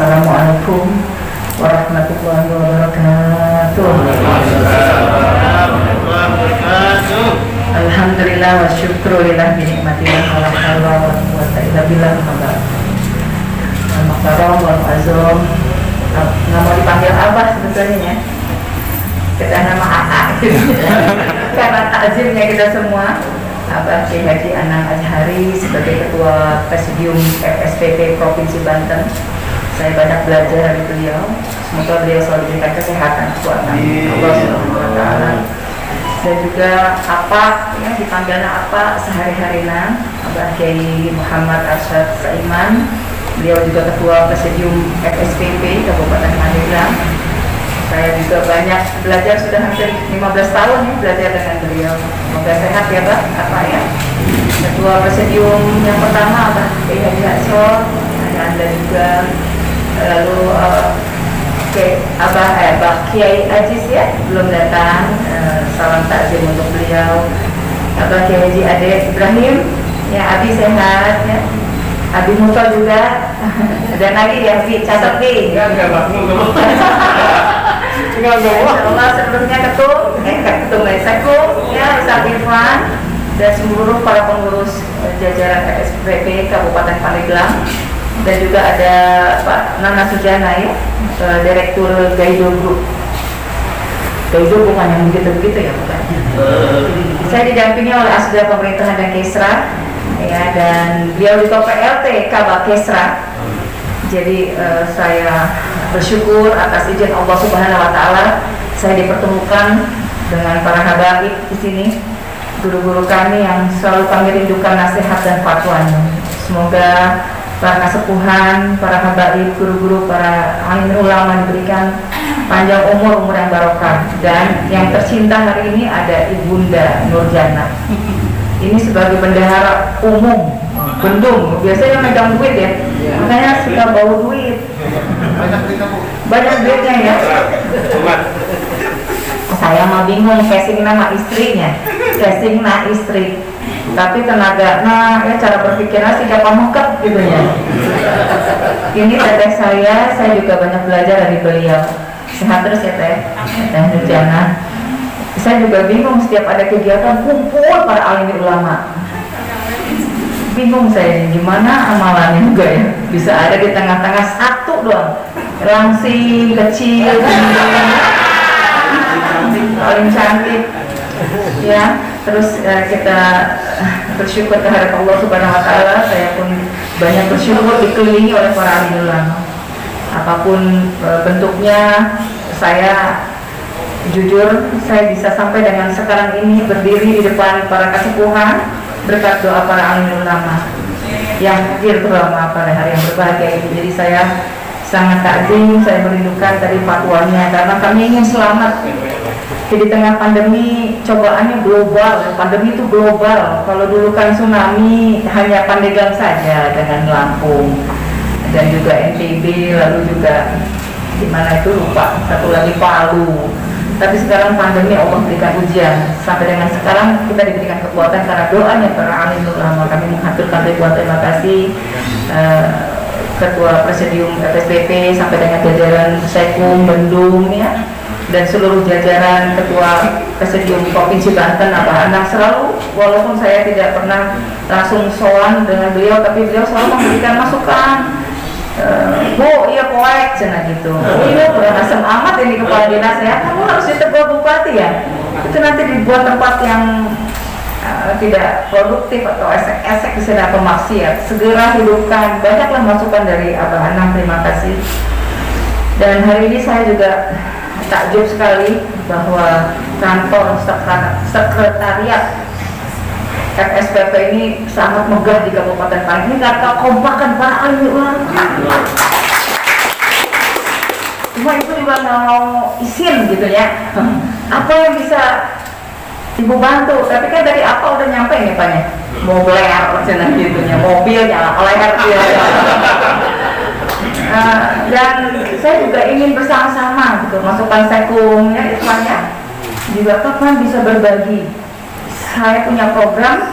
Assalamualaikum warahmatullahi wabarakatuh. Alhamdulillah wa syukrulillah binikmatillah wa la haula wa la quwwata illa billah. Al-Mukarram wal Azam. Nggak mau dipanggil Abah sebetulnya, kita nama AA karena takzimnya kita semua. Abah Kiai Haji Anang Azhari sebagai Ketua Presidium FSPP Provinsi Banten. Saya banyak belajar dari beliau. Semoga beliau selalu diberikan kesehatan, kekuatan Allah Subhanahu wa Ta'ala. Dan juga apa ya dipanggilnya apa sehari-harinya Abah Kiai Muhammad Arsyad Saiman. Beliau juga Ketua Presidium FSPP Kabupaten Pandeglang. Saya juga banyak belajar, sudah hampir 15 tahun ya belajar dengan beliau. Semoga sehat ya Pak, apa ya. Ketua Presidium yang pertama Abah Kiai Haji Hatsol, ada Anda juga. Lalu Abah Kiai Ajis ya belum datang. Salam takzim untuk beliau. Abah Kiai Haji Ade Ibrahim, ya Abi sehat ya. Abi Musa juga. Dan lagi ya Abi, catat nih. Allah sebelumnya ketum Sekum ya Ustaz Irfan dan seluruh para pengurus jajaran FSPP Kabupaten Pandeglang, dan juga ada Pak Nana Sujana ya, Direktur Gaido Group. Gaido bukan yang begitu-begitu ya bukan. Saya didampingi oleh Asda Pemerintahan dan Kesra ya, dan beliau juga PLT Kabak Kesra. Jadi saya bersyukur atas izin Allah Subhanahu wa Ta'ala saya dipertemukan dengan para habaib di sini, guru-guru kami yang selalu kami rindukan nasihat dan fatwanya. Semoga para kesepuhan, para habaib, guru-guru, para alim ulama diberikan panjang umur yang barokah. Dan yang tercinta hari ini ada Ibunda Nurjana. Ini sebagai bendahara umum Bendung, biasanya megang duit ya, makanya suka bau duit. Banyak duitnya ya. Saya mah bingung casing nama istrinya, casing nama istri. Tapi tenaga, ya cara berpikirnya sih gak pamukep gitu ya. Ini teteh saya juga banyak belajar dari beliau. Sehat terus ya teh Nurjana. Saya juga bingung setiap ada kegiatan kumpul para alim ulama. Bingung saya gimana amalannya juga ya, bisa ada di tengah-tengah satu doang langsing kecil paling cantik ya. Terus kita bersyukur kehadirat Allah Subhanahu wa Ta'ala. Saya pun banyak bersyukur dikelilingi oleh para alim ulama apapun bentuknya. Saya jujur saya bisa sampai dengan sekarang ini berdiri di depan para kesepuhan berkat doa para alim ulama yang hadir terutama pada hari yang berbahagia ini. Jadi saya sangat takzim, saya merindukan tadi fatwanya karena kami ingin selamat. Di tengah pandemi, cobaannya global, pandemi itu global. Kalau dulu kan tsunami hanya Pandeglang saja dengan Lampung dan juga NTB, lalu juga di mana itu lupa, satu lagi Palu. Tapi sekarang pandemi Allah berikan ujian. Sampai dengan sekarang kita diberikan kekuatan karena doanya para alim ulama. Kami mengaturkan ribuan terima kasih Ketua Presidium FSPP sampai dengan jajaran Sekum, Bendung ya, dan seluruh jajaran Ketua Presidium Provinsi Banten. Abah Anang selalu, walaupun saya tidak pernah langsung sowan dengan beliau, tapi beliau selalu memberikan masukan. Bu, iya poek, cina gitu. Iya, kurang asam amat ini kepala dinas ya. Kamu harus ditegur bupati ya. Itu nanti dibuat tempat yang tidak produktif atau esek-esek di sana pemaksiat. Segera hidupkan. Banyaklah masukan dari Abah Anang. Terima kasih. Dan hari ini saya juga takjub sekali bahwa kantor sekretariat FSPP ini sangat megah di Kabupaten Pandeglang. Ini nggak kompakan para alim ulama. Cuma itu juga nggak mau izin gitu ya. Apa yang bisa ibu bantu? Tapi kan dari apa udah nyampe nih Pak ya? Mau beler macam gitunya, mobil nyala leher dia. Dan saya juga ingin bersama-sama gitu, masukan Sekum ya, Irfan ya. Juga kapan bisa berbagi. Saya punya program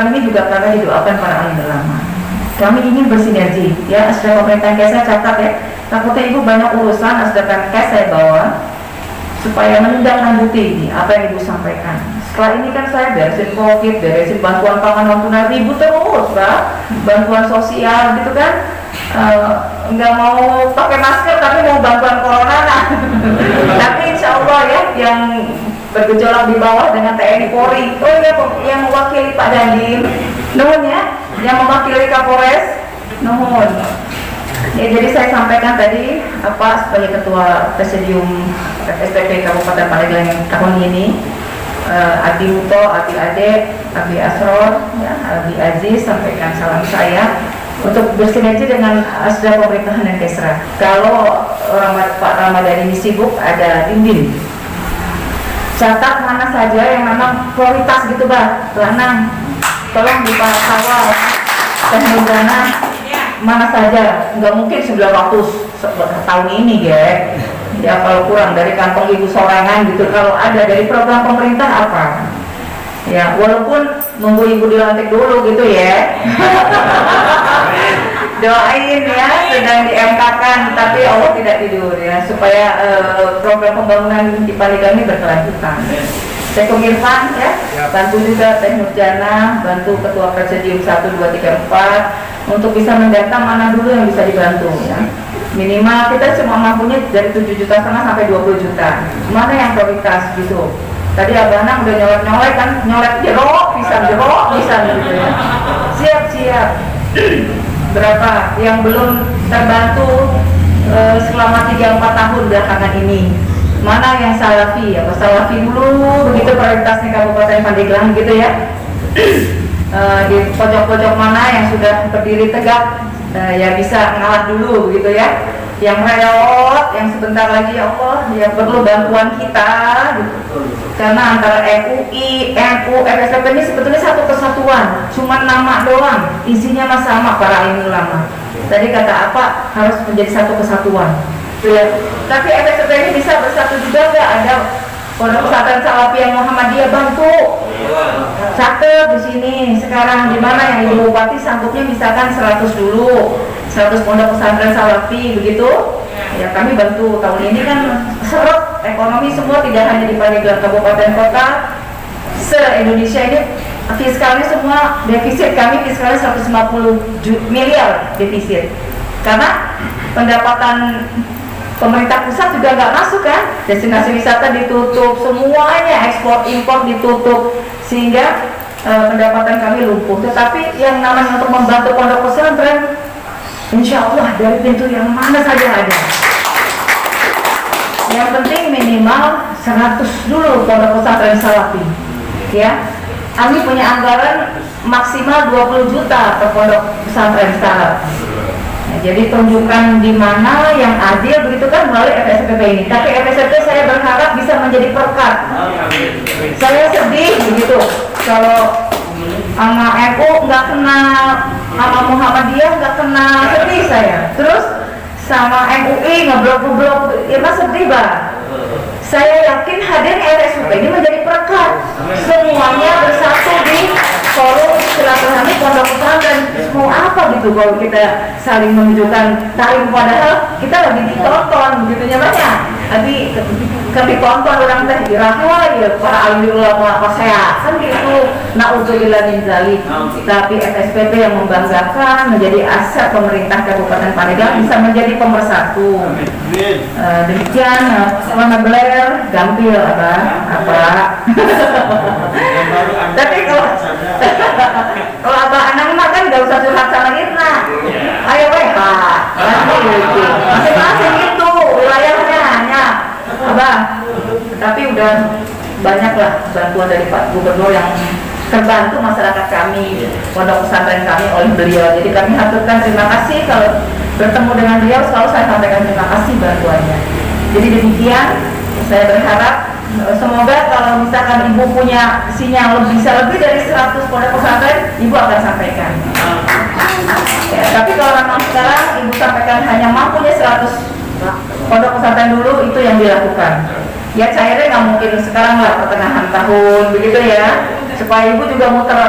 ini juga karena didoakan para alim ulama. kami ingin bersinergi ya. Asda pemerintah saya catat ya, takutnya ibu banyak urusan, asda Pemkes saya bawa supaya menindaklanjuti ini apa yang ibu sampaikan. Setelah ini kan saya beresin COVID, beresin bantuan pangan non tunai, ribut terus Pak, bantuan sosial gitu kan. Nggak mau pakai masker tapi mau bantuan corona nah. Tapi insya Allah ya yang bergejolak di bawah dengan TNI Polri, oh iya yang mewakili Pak Dandim, nuhun ya, yang mewakili Kapolres, nuhun. Ya, jadi saya sampaikan tadi apa sebagai ketua presidium FSPP Kabupaten Pandeglang yang tahun ini, Adi Uto, Adi Ade, Abi Asror, ya, Abi Aziz sampaikan salam saya untuk bersinergi dengan asda pemerintahan dan Kesra. Kalau Pak Ramadhan ini sibuk, ada Dindin. Catat mana saja yang memang prioritas gitu Pak, Lanang, tolong dipantau dan dana mana saja, nggak mungkin 900 tahun ini ya kalau kurang dari kantong ibu sorangan gitu, kalau ada dari program pemerintah apa ya, walaupun nunggu ibu dilantik dulu gitu ya. Doain ya, sedang di MK kan, tapi Allah tidak tidur ya, supaya program pembangunan di Pandeglang ini berkelanjutan. Tekum Irfan ya, bantu juga Teh Nurjana, bantu Ketua Presidium 1, 2, 3, 4 untuk bisa mendata mana dulu yang bisa dibantu ya. Minimal kita cuma mampunya dari 7,5 juta sampai 20 juta. Mana yang prioritas gitu. Tadi Abang udah nyolek kan, nyolek jeruk, bisa gitu ya. Siap. Berapa yang belum terbantu selama 3-4 tahun belakangan ini? Mana yang salafi ya, salafi dulu begitu prioritasnya Kabupaten Pandeglang gitu ya. Di pojok-pojok mana yang sudah berdiri tegak ya bisa ngalah dulu gitu ya. Yang reot, yang sebentar lagi ya Allah, ya perlu bantuan kita gitu. Karena antara MUI, NU, FSP ini sebetulnya satu kesatuan, cuma nama doang, isinya mah sama para alim ulama. Tadi kata apa harus menjadi satu kesatuan. Ya. Tapi FSP ini bisa bersatu juga nggak? Ada Pondok Pesantren Salafi yang Muhammadiyah bantu. Catet di sini sekarang di mana yang Ibu Bupati sanggupnya misalkan 100 dulu, 100 Pondok Pesantren Salafi begitu. Ya kami bantu tahun ini kan seret ekonomi semua tidak hanya di Pandeglang kabupaten kota, se-Indonesia ini fiskalnya semua defisit, kami fiskalnya 150 miliar defisit. Karena pendapatan pemerintah pusat juga nggak masuk kan, destinasi wisata ditutup, semuanya ekspor impor ditutup, sehingga pendapatan kami lumpuh. Tetapi yang namanya untuk membantu pondok pesantren, insya Allah dari pintu yang mana saja ada. Yang penting minimal 100 dulu pondok pesantren Salafi. Ya, kami punya anggaran maksimal 20 juta per pondok pesantren Salafi. Jadi tunjukkan di mana yang adil begitu kan melalui FSPP ini. Tapi FSPP saya berharap bisa menjadi perkat. Saya sedih begitu kalau sama NU nggak kena, sama Muhammadiyah nggak kena, sedih saya. Terus sama MUI ngeblok-blok, ya mas sedih bah. Saya yakin hadirnya FSPP ini menjadi perkat. Semuanya bersatu di forum silaturahmi pondok pesantren. Mau apa gitu kalau kita saling menunjukkan tarim, padahal kita lagi ditonton begitu banyak. Tapi kami tonton orang teh dirahwa ya para alim ulama kesehatan gitu. Na'udzubillah min dzalik. Tapi FSPP yang membanggakan menjadi aset pemerintah Kabupaten Pandeglang bisa menjadi pemersatu. Demikian warna beler gampil apa. Tapi kalau abah anak mah kan gak usah curhat sama Irna. Ayo masing-masing itu wilayahnya hanya abah. Tapi udah banyak lah bantuan dari Pak Gubernur yang terbantu masyarakat kami, pondok pesantren kami oleh beliau. Jadi kami haturkan terima kasih, kalau bertemu dengan beliau selalu saya sampaikan terima kasih bantuannya. Jadi demikian, saya berharap semoga kalau misalkan ibu punya sinyal bisa lebih dari 100 pondok pesantren, ibu akan sampaikan. Ya, tapi kalau memang sekarang ibu sampaikan hanya mampunya 100 pondok pesantren dulu, itu yang dilakukan. Ya cairnya nggak mungkin sekarang lah, pertengahan tahun begitu ya, supaya ibu juga muter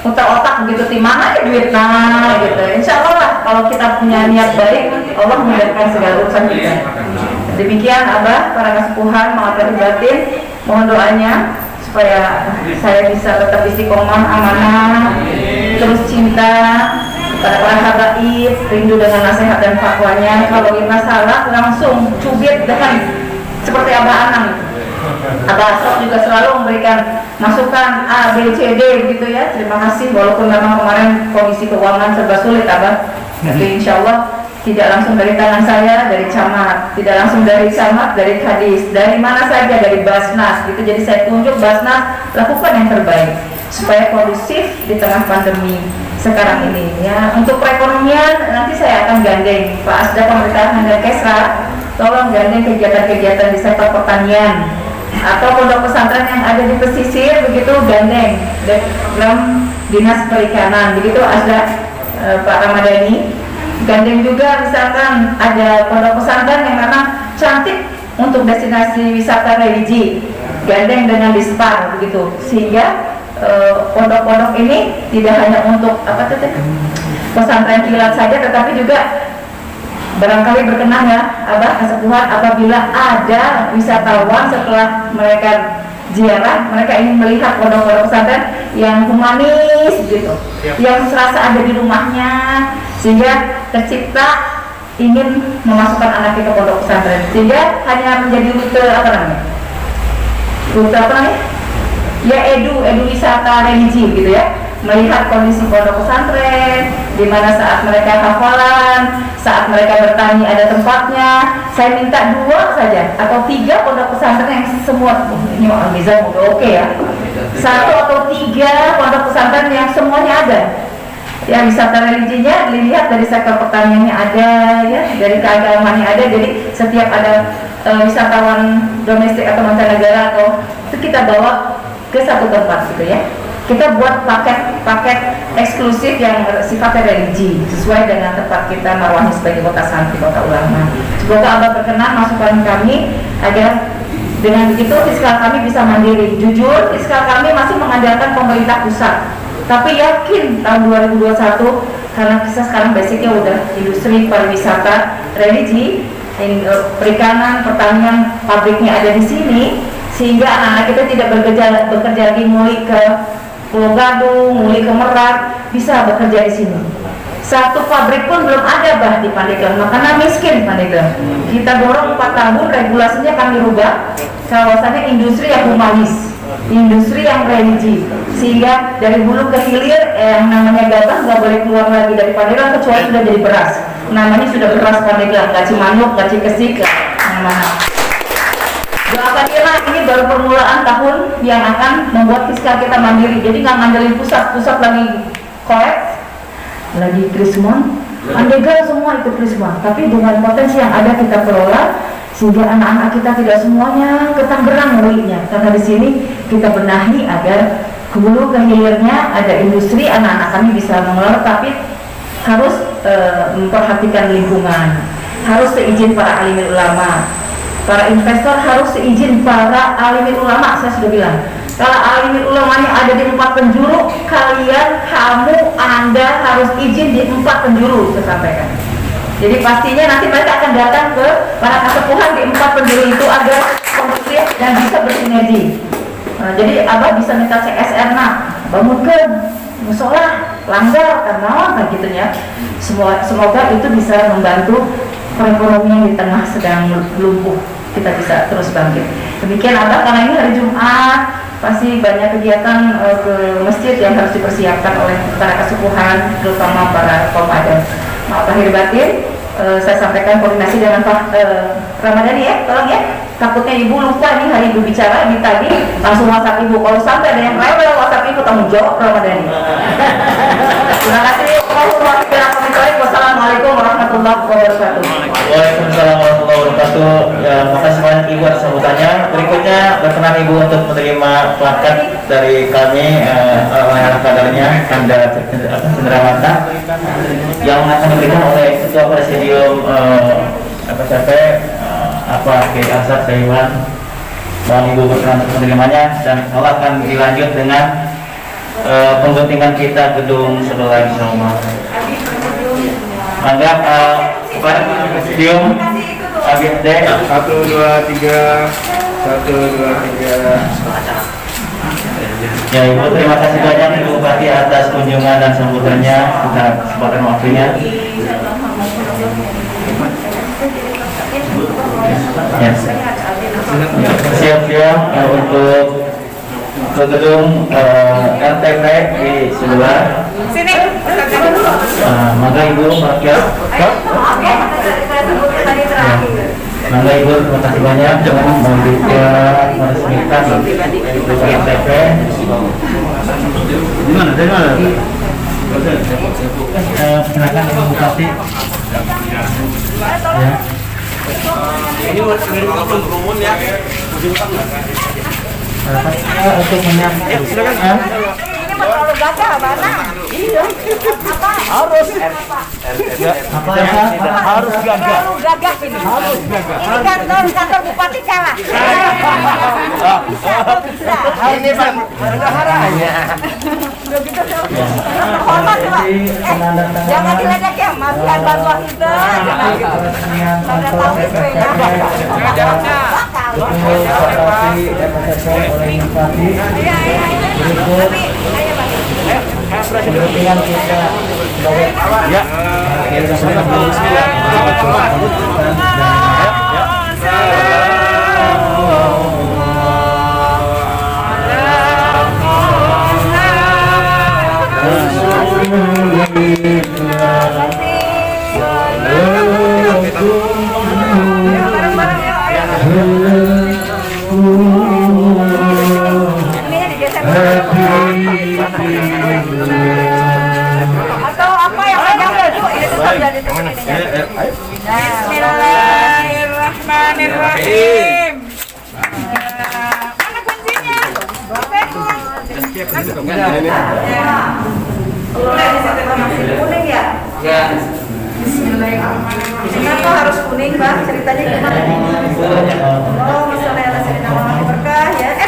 muter otak begitu, di mana ya duit nah gitu. Insya Allah lah, kalau kita punya niat baik, Allah memudahkan segala urusan kita. Demikian Abah, para kesepuhan, mengatur batin, mohon doanya supaya saya bisa tetap istiqomah, amanah, terus cinta pada para habaib, rindu dengan nasihat dan fatwanya. Kalau kita salah langsung cubit dengan seperti Abah Anang. Abah Asraf juga selalu memberikan masukan A, B, C, D gitu ya. Terima kasih, walaupun memang kemarin kondisi keuangan serba sulit Abah, tapi insya Allah tidak langsung dari tangan saya, dari camat, tidak langsung dari camat, dari kadis, dari mana saja, dari Basnas gitu. Jadi saya tunjuk Basnas, lakukan yang terbaik supaya kondusif di tengah pandemi sekarang ini ya. Untuk perekonomian nanti saya akan gandeng Pak Asda Pemerintahan dan Kesra, tolong gandeng kegiatan-kegiatan di sektor pertanian atau pondok pesantren yang ada di pesisir begitu, gandeng dalam dinas perikanan begitu Asda. Pak Ramadhani gandeng juga, misalkan ada pondok pesantren yang memang cantik untuk destinasi wisata religi, gandeng dengan Dispar begitu, sehingga pondok-pondok ini tidak hanya untuk pesantren kilat saja, tetapi juga barangkali berkenan ya Abah kesepuhan, apabila ada wisatawan setelah mereka ziarah, mereka ingin melihat pondok-pondok pesantren yang humanis gitu, yang serasa ada di rumahnya, sehingga tercipta ingin memasukkan anaknya ke pondok pesantren, sehingga hanya menjadi rute ya edu wisata religi gitu ya, melihat kondisi pondok pesantren, di mana saat mereka hafalan, saat mereka bertani ada tempatnya. Saya minta 2 saja atau 3 pondok pesantren yang semua ini Al-Mizan udah oke ya, 1 atau 3 pondok pesantren yang semuanya ada. Ya, wisata religinya dilihat dari sektor pertaniannya ada ya, dari keagamaannya ada. Jadi setiap ada wisatawan domestik atau mancanegara atau itu kita bawa ke satu tempat gitu ya. Kita buat paket eksklusif yang sifatnya religi sesuai dengan tempat kita marwahnya sebagai kota santri, kota ulama. Semoga Abah berkenan masukan kami agar dengan begitu fiskal kami bisa mandiri. Jujur, fiskal kami masih mengandalkan pemerintah pusat. Tapi yakin tahun 2021, karena kita sekarang basicnya udah industri pariwisata religi, perikanan, pertanian, pabriknya ada di sini, sehingga anak-anak kita tidak bekerja lagi muli ke Pulau Gadung, muli ke Merak, bisa bekerja di sini. 1 pabrik pun belum ada Bah di Pandeglang, makanya miskin Pandeglang. Kita dorong 4 tahun, regulasinya kami rubah, kawasannya industri yang humanis, industri yang religi, sehingga dari hulu ke hilir yang namanya gabah nggak boleh keluar lagi dari Pandeglang kecuali sudah jadi beras. Namanya sudah beras Pandeglang, nggak Cimanuk, nggak Cikesik, mana. Doakanlah ini baru permulaan tahun yang akan membuat fiskal kita mandiri. Jadi nggak ngandelin pusat lagi kolek, lagi krismon, Pandeglang semua ikut krismon. Tapi dengan potensi yang ada kita kelola, sehingga anak-anak kita tidak semuanya ke Tangerang mulinya. Karena di sini kita benahi agar hulu ke hilirnya ada industri, anak-anak kami bisa mengelola, tapi harus memperhatikan lingkungan, harus seizin para alim ulama. Para investor harus seizin para alim ulama. Saya sudah bilang, kalau alim ulamanya ada di 4 penjuru, Anda harus izin di 4 penjuru. Saya sampaikan. Jadi pastinya nanti mereka akan datang ke para kesepuhan di 4 penjuru itu agar kondusif dan bisa bersinergi. Jadi Abah bisa minta CSR bangunkan musola, langgar, kan gitunya. Semoga itu bisa membantu perekonomian di tengah sedang lumpuh, kita bisa terus bangkit. Demikian Abah, karena ini hari Jumat pasti banyak kegiatan ke masjid yang harus dipersiapkan oleh para kesepuhan, terutama para kaum adat. Maaf lahir batin, saya sampaikan koordinasi dengan Pak Ramadhani ya, tolong ya. Takutnya Ibu lupa nih hari Ibu bicara, tadi langsung WhatsApp Ibu. Kalau sampai ada yang rewel WhatsApp Ibu, tanggung jawab Ramadhani. Terima kasih. Wassalamualaikum warahmatullahi wabarakatuh. Waalaikumsalam warahmatullahi wabarakatuh. Ya, makasih banyak Ibu atas sambutannya. Berikutnya berkenan Ibu untuk menerima plakat dari kami kadarnya Anda Cendrawata yang akan diberikan oleh Ketua Presidium FSP Kiai Asad Saiman. Mohon Ibu berkenan untuk menerimanya, dan Allah akan dilanjut dengan pengguntingan kita gedung sebelah insyaAllah. Mangga Pak Dium AGD 1, 2, 3 1, 2, 3. Ya Ibu, terima kasih banyak Ibu Bupati atas kunjungan dan sambutannya kita kesempatan waktunya. Ya. Siap-siap untuk ke gedung RTP di sebelah. Sini. Mangga Ibu, Rakyat. Mangga Ibu, terima kasih banyak mau juga meresmikan RTP. Di mana? Silakan Ibu Bupati. Ya. Ini rumun ya. Untuk menyampaikan. Silakan. Ini mau terlalu gagah, mana? Iya. Harus gagah. Terlalu gagah ini. Harus gagah. Ini kantor bupati kalah. Ini Pak bendaharanya. Hormat Pak. Jangan diledek ya, masukan bantuan kita. Pada tahu istrinya. Pendampingan kita Ya. Atau apa yang ada ini tetap jadi Bismillahirrahmanirrahim. Mana kuncinya? Kuning ya? Ya. Bismillahirrahmanirrahim. Kenapa harus kuning, Pak? Ceritanya gimana? Oh, misalnya ada cerita berkah ya.